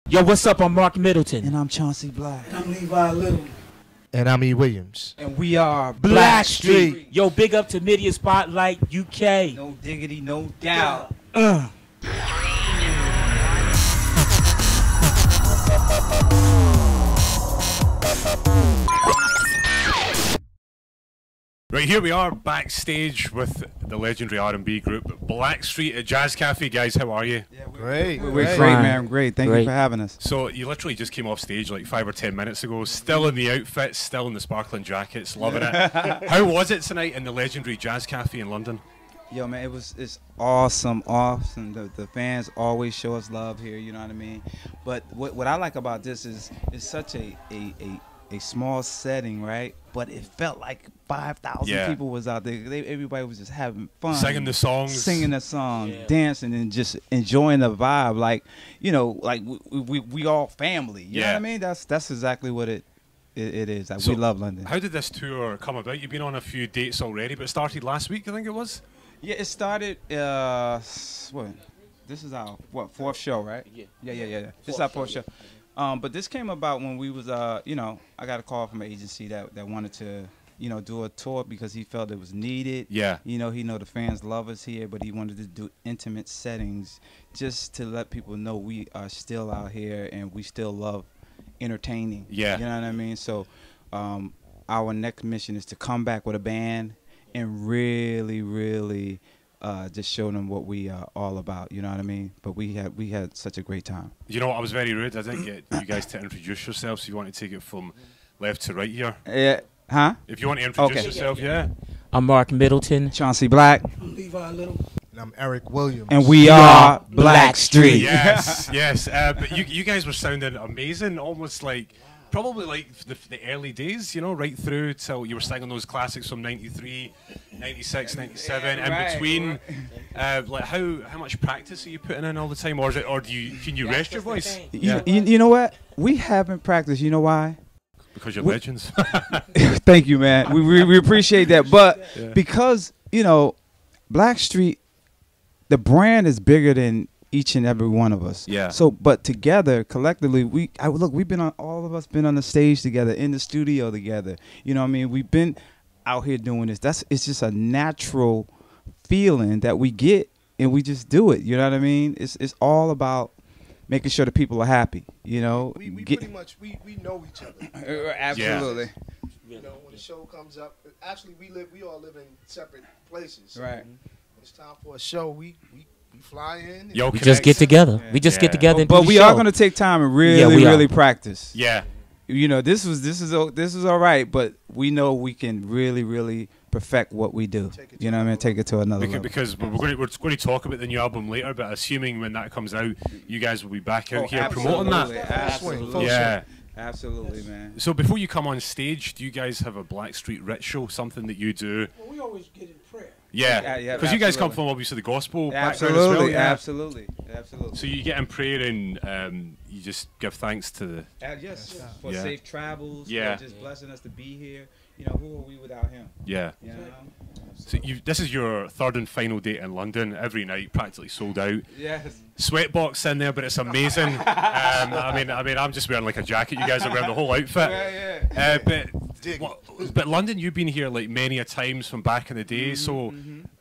Yo, what's up? I'm Mark Middleton. And I'm Chauncey Black. And I'm Levi Little. And I'm E. Williams. And we are Blackstreet. Yo, big up to Media Spotlight UK. No diggity, no doubt. Right, here we are backstage with the legendary R&B group Blackstreet at Jazz Cafe. Guys, how are you? Yeah, great. We're great, man. Great. Thank you for having us. So you literally just came off stage like 5 or 10 minutes ago, still in the outfits, still in the sparkling jackets, loving it. How was it tonight in the legendary Jazz Cafe in London? Yo, man, it's awesome. The fans always show us love here, you know what I mean? But what I like about this is it's such a small setting, right? But it felt like 5,000 people was out there. Everybody was just having fun, singing the songs, dancing, and just enjoying the vibe. Like, you know, like we all family. You know what I mean? That's exactly what it is. Like, so we love London. How did this tour come about? You've been on a few dates already, but it started last week, I think it was. Yeah, it started. What? This is our fourth show, right? Yeah. This is our fourth show. But this came about when we was, you know, I got a call from an agency that wanted to, you know, do a tour because he felt it was needed. Yeah. You know, the fans love us here, but he wanted to do intimate settings just to let people know we are still out here and we still love entertaining. Yeah. You know what I mean? So our next mission is to come back with a band and really just show them what we are all about, you know what I mean? But we had such a great time. You know what, I was very rude. I didn't get you guys to introduce yourselves. So you want to take it from left to right here? Yeah. Huh? If you want to introduce yourself, yeah. I'm Mark Middleton. Chauncey Black. I'm Levi Little. And I'm Eric Williams. And we are Blackstreet. Yes, yes. But you guys were sounding amazing, almost like probably like the early days, you know, right through till you were singing those classics from 93, 96, 97, in between. Like how much practice are you putting in all the time, or can you rest your voice? You know what? We haven't practiced. You know why? Because you're legends. Thank you, man. We appreciate that. But because, you know, Blackstreet, the brand is bigger than each and every one of us. Yeah. So, but together, collectively, we've been on, all of us been on the stage together, in the studio together. You know what I mean? We've been out here doing this. It's just a natural feeling that we get, and we just do it. You know what I mean? It's all about making sure the people are happy. You know, we pretty much we know each other. Absolutely. Yeah. You know, when the show comes up, actually we all live in separate places. So right. When it's time for a show, we fly in. We just get together. Yeah. We just get together. But we are going to take time and really practice. Yeah. You know, this is all right, but we know we can really perfect what we do. You know what I mean? Take it to another level. Because we're going to talk about the new album later, but assuming when that comes out, you guys will be back out here promoting that. Absolutely. Yeah. Absolutely, man. So before you come on stage, do you guys have a Blackstreet ritual, something that you do? Well, we always get in prayer. Yeah, because you guys come from obviously the gospel background as well. Yeah. Absolutely. So you get in prayer and you just give thanks to the for safe travels. For just blessing us to be here. You know, who are we without him? Yeah. You know? So this is your third and final date in London. Every night, practically sold out. Yes. Sweatbox in there, but it's amazing. I mean, I'm just wearing like a jacket. You guys are wearing the whole outfit. But London, you've been here like many a times from back in the day. So,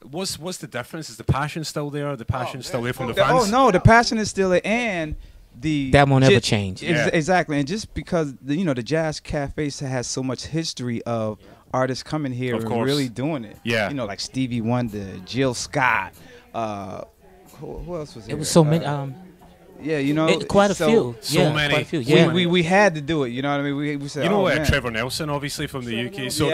what's the difference? Is the passion still there? The passion still there from the fans? Oh no, the passion is still there, and that won't ever change. Exactly, and just because the Jazz Cafe has so much history of artists coming here and really doing it. Yeah, you know, like Stevie Wonder, Jill Scott. Who else was here? It was so many. Yeah, you know, quite a few. So many. Quite a few. Yeah. We had to do it. You know what I mean? We said, Trevor Nelson, obviously from the UK. So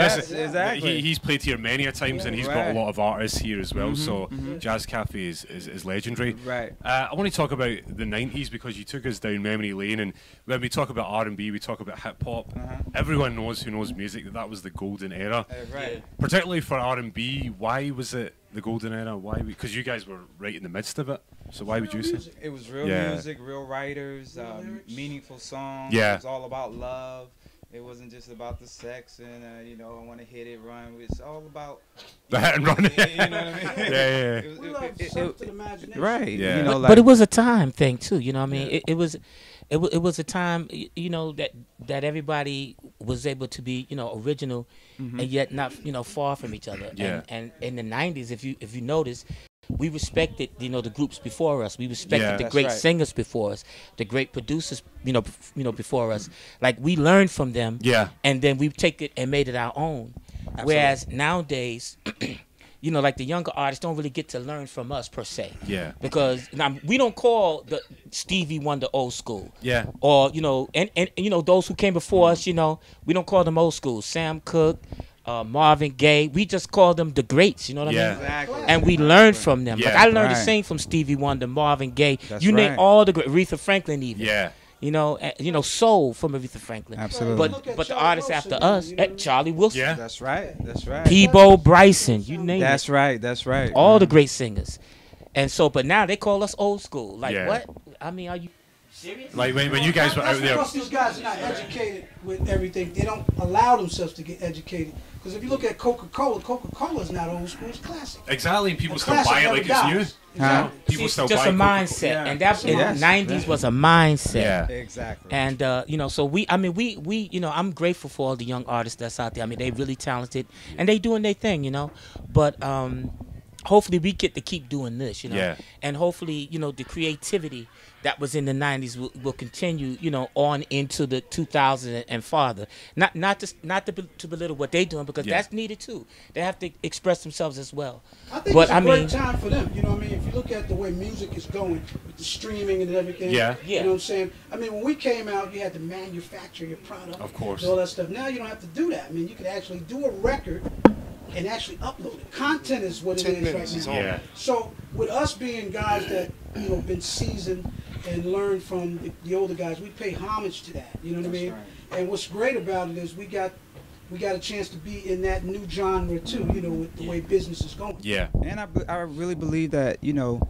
he's played here many a times, and he's got a lot of artists here as well. So Jazz Cafe is legendary. Right. I want to talk about the '90s because you took us down memory lane, and when we talk about R&B, we talk about hip hop. Everyone knows who knows music that was the golden era. Right. Particularly for R&B, why was it the golden era? Why? Because you guys were right in the midst of it. So why would you say? It was real music, real writers, meaningful songs. Yeah. It was all about love. It wasn't just about the sex and you know, I want to hit it, run. It's all about The hit and run. you know what I mean? Yeah. We love something to the imagination. Right. Yeah. You know, But it was a time thing too, you know what I mean? Yeah. It was a time, you know, that everybody was able to be, you know, original and yet not, you know, far from each other. Yeah. And in the 90s, if you notice, we respected, you know, the groups before us. We respected Yeah. the That's great right. singers before us, the great producers, you know, before us. Like we learned from them, Yeah. and then we take it and made it our own. Whereas nowadays, you know, like the younger artists don't really get to learn from us per se. Yeah. Because now we don't call the Stevie Wonder old school. Yeah. Or, you know, and you know, those who came before us, you know, we don't call them old school. Sam Cooke, Marvin Gaye, we just call them the greats, you know what Yeah. I mean? Exactly. And we learned from them. Like Yeah. I learned to Right. sing from Stevie Wonder, Marvin Gaye. That's You name right. all the great, Aretha Franklin even. Yeah. You know, soul from Aretha Franklin. Absolutely. Look at But the Charlie artists Wilson, after man, us, you know what I mean? Charlie Wilson, Yeah. That's right. That's right. Peabo Bryson, you name it. That's right. That's right. All the great singers. And so, but now they call us old school. Like Yeah. what? I mean, are you serious? Like when you guys were out That's there. because these guys are not educated with everything. They don't allow themselves to get educated. Because if you look at Coca-Cola is not old school, it's classic. Exactly, people And still classic buy it never like it's dies. new. Exactly. People See, still just buy a Coca- mindset, Yeah. and that in Yes. the '90s was a mindset. Yeah. Exactly. And you know, so we, you know, I'm grateful for all the young artists that's out there. I mean, they really talented, and they doing their thing, you know. But hopefully, we get to keep doing this, you know. Yeah. And hopefully, you know, the creativity that was in the '90s will continue, you know, on into the 2000s and farther. Not to belittle what they're doing, because Yeah. that's needed too. They have to express themselves as well. I think But it's a I great mean- time for them. You know what I mean? If you look at the way music is going with the streaming and everything. Yeah. Yeah. You know what I'm saying? I mean, when we came out, you had to manufacture your product. Of course. And all that stuff. Now you don't have to do that. I mean, you can actually do a record and actually upload it. Content is what it 10 is minutes right is now. on. Yeah. So with us being guys that, you know, been seasoned and learned from the older guys, we pay homage to that. You know what I mean? And what's great about it is we got a chance to be in that new genre too. You know, with the way business is going. Yeah. And I really believe that, you know,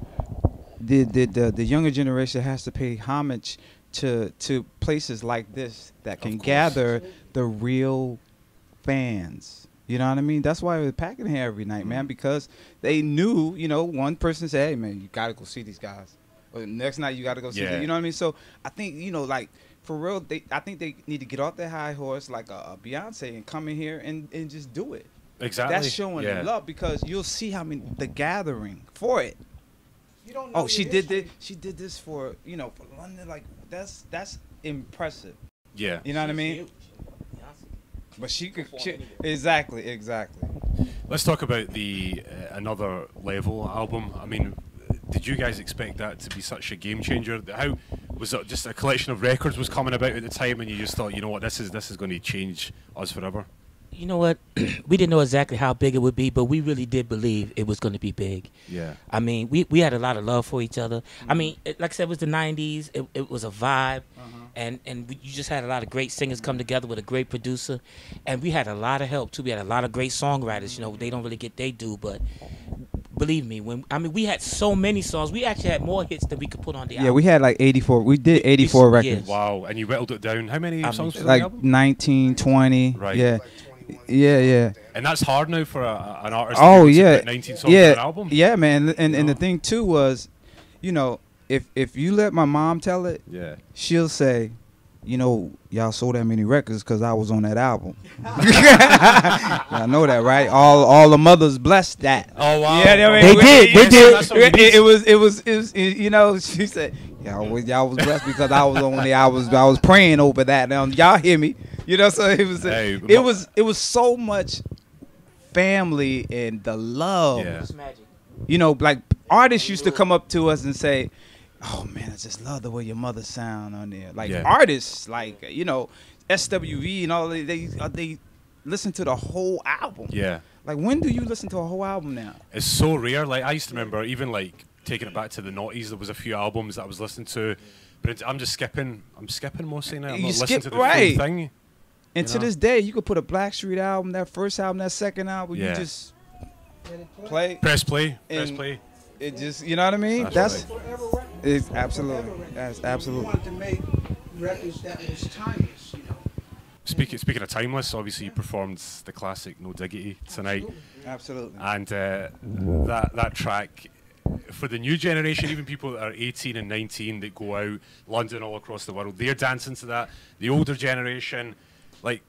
the younger generation has to pay homage to places like this that can gather the real fans. You know what I mean? That's why we're packing here every night, man, because they knew, you know, one person said, hey, man, you got to go see these guys. Or the next night you got to go see Yeah. them. You know what I mean? So I think, you know, like, for real, I think they need to get off their high horse like a Beyonce and come in here and just do it. Exactly. That's showing yeah. them love, because you'll see how many the gathering for it. You don't know Oh, she your did history. this. She did this for, you know, for London. Like that's impressive. Yeah. You know what I mean? But she could. Exactly. Let's talk about the Another Level album. I mean, did you guys expect that to be such a game changer? How was it? Just a collection of records was coming about at the time, and you just thought, you know what, this is going to change us forever. You know what? We didn't know exactly how big it would be, but we really did believe it was going to be big. Yeah. I mean, we had a lot of love for each other. I mean, like I said, it was the '90s. It was a vibe, and you just had a lot of great singers come together with a great producer, and we had a lot of help too. We had a lot of great songwriters. You know, they don't really get their due, but believe me, we had so many songs. We actually had more hits than we could put on the Yeah, album. we had like 84. We did 84 yeah. records. Wow. And you whittled it down. How many I mean, songs was on Like the album? 19, 20. Right. Yeah. Like 21. Yeah. And that's hard now for an artist Oh to yeah. put 19 songs on an album. Yeah, man. And You know? the thing too was, you know, if you let my mom tell it, Yeah. she'll say, you know, y'all sold that many records because I was on that album. Y'all know that, right? All the mothers blessed that. Oh wow. Yeah, I mean, They did, they did. That's what we need. It was, you know, she said, y'all was blessed because I was on the, I was praying over that. Now y'all hear me, you know. So it was, Hey, it was so much family and the love. Yeah. It's magic. You know, like artists used to come up to us and say, "Oh man, I just love the way your mother sound on there." Like Yeah. artists, like, you know, SWV and all they listen to the whole album. Yeah. Like, when do you listen to a whole album now? It's so rare. Like I used to remember, even like taking it back to the noughties, there was a few albums that I was listening to, but I'm just skipping. I'm skipping mostly now. I'm You not listening skip- to the right. full thing. And You to know? this day, you could put a Blackstreet album, that first album, that second album, Yeah. you just play. Press play. Press And- play. It just, you know what I mean? That's Forever record. It's absolutely, Forever record. that's We absolutely. wanted to make records that was timeless, you know. Speaking of timeless, obviously you performed the classic No Diggity tonight, Absolutely. and that track for the new generation, even people that are 18 and 19 that go out London, all across the world, they're dancing to that. The older generation, like,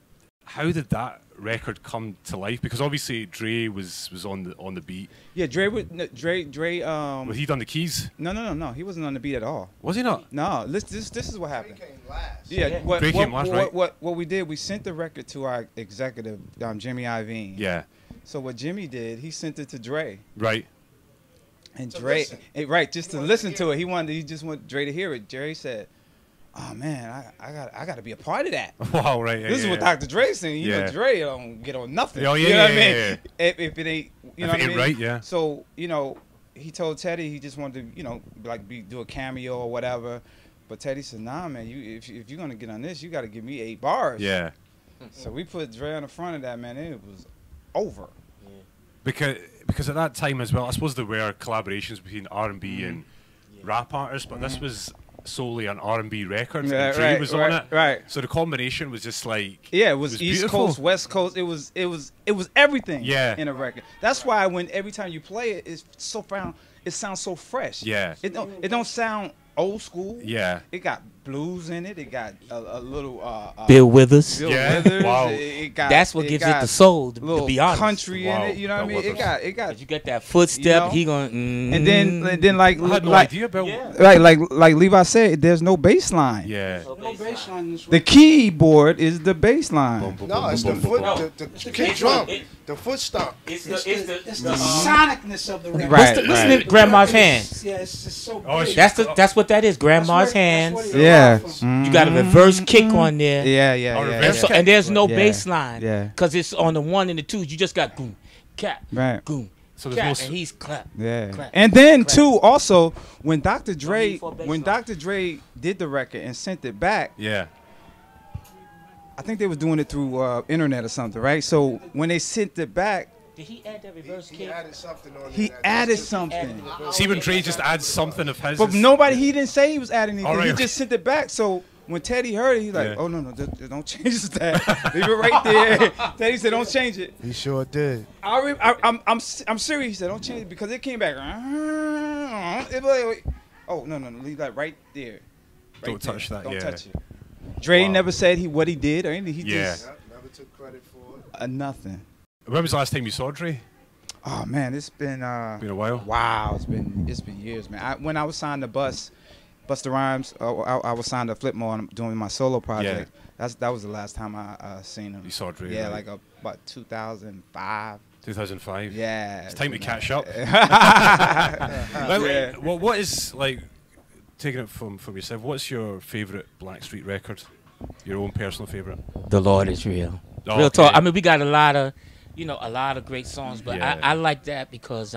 how did that record come to life? Because obviously Dre was on the beat. Yeah, Dre. Was he done the keys? No. He wasn't on the beat at all. Was he not? No. This is what Dre happened. came last. Yeah. Dre came last, right? What we did, we sent the record to our executive, Jimmy Iovine. Yeah. So what Jimmy did, he sent it to Dre. Right. And To Dre, listen. right, just He to wanted listen to to hear it. He just wanted Dre to hear it. Dre said, "Oh man, I got to be a part of that." Wow. Right. Yeah, This is what Dr. Dre saying. You Yeah. know, Dre don't get on nothing. Oh, yeah, you know what I yeah, mean? yeah. If it ain't, you If know what it I ain't mean? right, yeah. So he told Teddy he just wanted to, do a cameo or whatever. But Teddy said, "Nah, man, if you're gonna get on this, you got to give me 8 bars." Yeah. So we put Dre on the front of that, man. And it was over. Because at that time as well, I suppose there were collaborations between R&B and rap artists, but this was solely an R&B record, and Dre was on it. Right. So the combination was just like, Yeah, it was East beautiful. Coast, West Coast. It was everything. Yeah. In a record. That's why every time you play it, it sounds so fresh. Yeah. It don't sound old school. Yeah. It got blues in it. It got a little Bill Withers. Bill Yeah. Withers. Wow. It got, That's what gives it got the soul, to little be honest. country Wow. in it. You know what I Bill mean? Withers. It got. If you get that footstep, You know? he going. And then like I had no like idea about. Yeah. like Levi said, there's no bass line. Yeah. No bass line in this The record. keyboard is the bass line. No, it's the foot, the kick drum, the foot stomp. It's It's the sonicness of the record. Right. What's the Grandma's hand? Yeah, it's just so Oh, big. That's what that is. Grandma's hands. Yeah. You got a reverse kick on there. Yeah. Oh, And, reverse so, and there's no Yeah. bass line. Yeah. Because it's on the 1 and the 2. You just got goom, cat, Right. goom, So there's cat, no and he's clap. Yeah. Clap. And then Clap. too, also when Dr. Dre need for a bass when line. Dr. Dre did the record and sent it back, Yeah. I think they was doing it through internet or something, right? So when they sent it back, Did he add that reverse He kick? added something on he there. added something. See when Dre just adds something of his. But nobody, he didn't say he was adding anything. All right, He okay. just sent it back. So when Teddy heard it, he's like, Yeah. "Oh no, don't change that. Leave it right there." Teddy said, "Don't change it." He sure did. I'm serious. He said, "Don't change it," because it came back. It was like, oh no, leave that right there. Right Don't there. touch that, Don't yeah. touch it. Dre Wow. never said what he did or anything. He Yeah. just Yep, never took credit for it. nothing. When was the last time you saw Dre? Oh man, it's been Been a while. wow. It's been years, man. When I was signed to Busta Rhymes, I was signed to Flipmore doing my solo project. That was the last time I seen him. You saw Dre. Yeah, right? like about 2005. 2005. Yeah. It's time to been catch a- up. Yeah. Well, what is like taking it from yourself? What's your favorite Blackstreet record? Your own personal favorite? The Lord is real. Oh, Real talk. okay. I mean, we got a lot of great songs, but Yeah. I like that because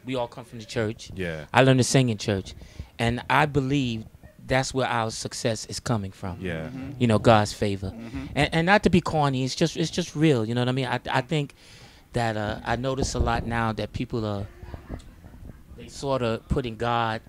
we all come from the church. Yeah. I learned to sing in church, and I believe that's where our success is coming from. Yeah. You know, God's favor, and not to be corny. It's just real. You know what I mean? I think that I notice a lot now that people are they sort of putting God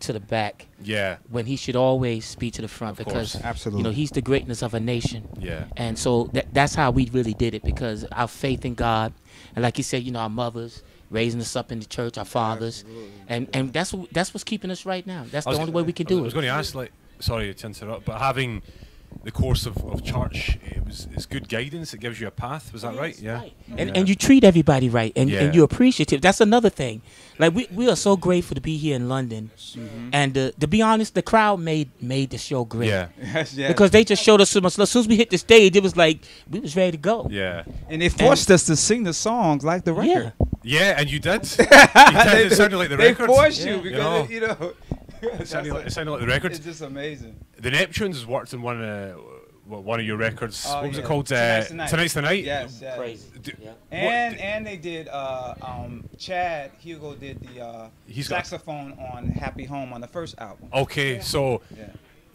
to the back Yeah. when he should always be to the front Of because course. Absolutely. you know he's the greatness of a nation. Yeah. And so that's how we really did it because our faith in God, and like you said, you know, our mothers raising us up in the church, our fathers, and that's what's keeping us right now. That's the only way we can I do was it. going to ask, like, sorry to interrupt, but having the course of church, it's good guidance. It gives you a path. Was that right? Yeah. Right. And you treat everybody right, and Yeah. you're appreciative. That's another thing. Like we are so grateful to be here in London, and to be honest, the crowd made the show great. Yeah. Yes, yes. Because they just showed us so much love. As soon as we hit the stage, it was like we was ready to go. Yeah. and they forced us to sing the songs like the record. Yeah. Yeah, and you did. You did. It sounded like the They record. forced you Yeah. because You know. it It sounded like the record. It's just amazing. The Neptunes worked on one of your records. Oh, what was it yeah. called? Tonight's the Night. Tonight's the Night. Yes, yes. Crazy. D- Yeah. And they did Chad Hugo did the He's got- saxophone on Happy Home on the first album. Okay, so Yeah.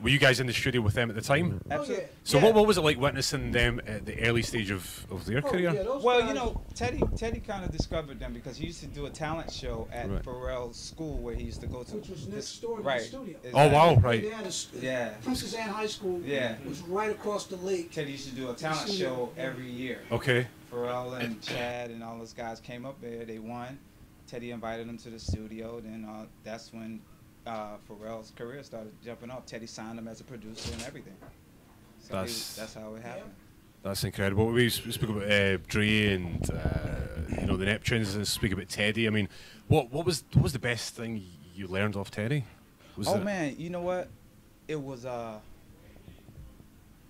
Were you guys in the studio with them at the time? Absolutely. So Yeah. what was it like witnessing them at the early stage of their career? Yeah, those Well, guys- you know, Teddy kind of discovered them because he used to do a talent show at Right. Pharrell's school where he used to go to. Which was next door to right. the studio. Oh wow, They right. had Yeah. Princess Anne High School Yeah. was right across the lake. Teddy used to do a talent show every year. Okay. Pharrell and Chad and all those guys came up there. They won. Teddy invited them to the studio. Then that's when Pharrell's career started jumping up. Teddy signed him as a producer and everything. So that's how it happened. That's incredible. We speak about Dre and you know, the Neptunes, and speak about Teddy. I mean, what was the best thing you learned off Teddy? Man, you know what? It was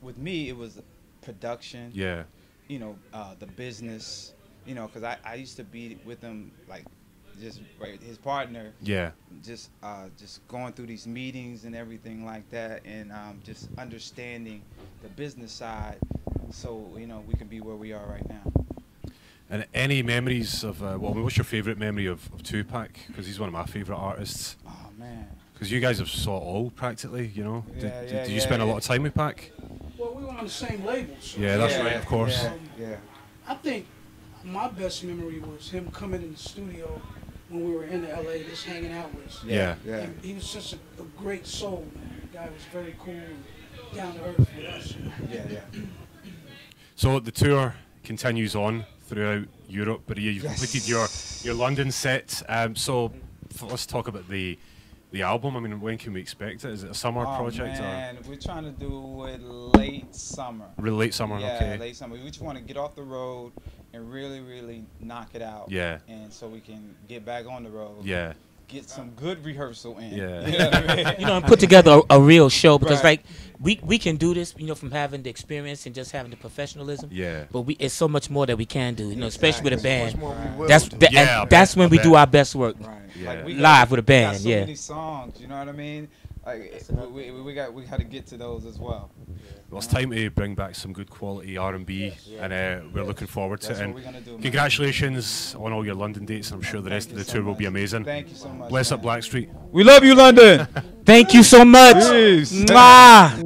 with me. It was production. Yeah. You know, the business. You know, because I used to be with him like just his partner. Yeah. Just going through these meetings and everything like that, and just understanding the business side, so you know we can be where we are right now. And any memories of what's your favorite memory of Tupac? Because he's one of my favorite artists. Oh man. Because you guys have saw it all practically, you know. Yeah, did you spend a lot of time with Pac? Well, we were on the same label. So Yeah, that's right, of course. Yeah. I think my best memory was him coming in the studio when we were in LA, just hanging out with us. Yeah. And he was such a great soul, man. The guy was very cool and down to earth with us. You know? Yeah. So the tour continues on throughout Europe, but you've completed your London set. Let's talk about the album. I mean, when can we expect it? Is it a summer project? Man, we're trying to do it late summer. Really late summer, yeah, okay. Late summer. We just want to get off the road and really, really knock it out. Yeah. And so we can get back on the road. Yeah. Get some good rehearsal in. Yeah. You know what I mean? You know, and put together a real show, because Right. like we can do this, you know, from having the experience and just having the professionalism. Yeah. But it's so much more that we can do, you know, especially with a band. Right. That's when we do our best work. Right. Yeah. Like we Live with a we band, got so yeah. many songs, you know what I mean? Like we got to get to those as well. Well, it's time to bring back some good quality R&B, and we're looking forward to That's it. what And we're gonna do, man. congratulations on all your London dates. I'm sure the rest of the tour will be amazing. Thank you so much. Bless man. up Blackstreet. We love you, London. Thank you so much. Peace. Mwah.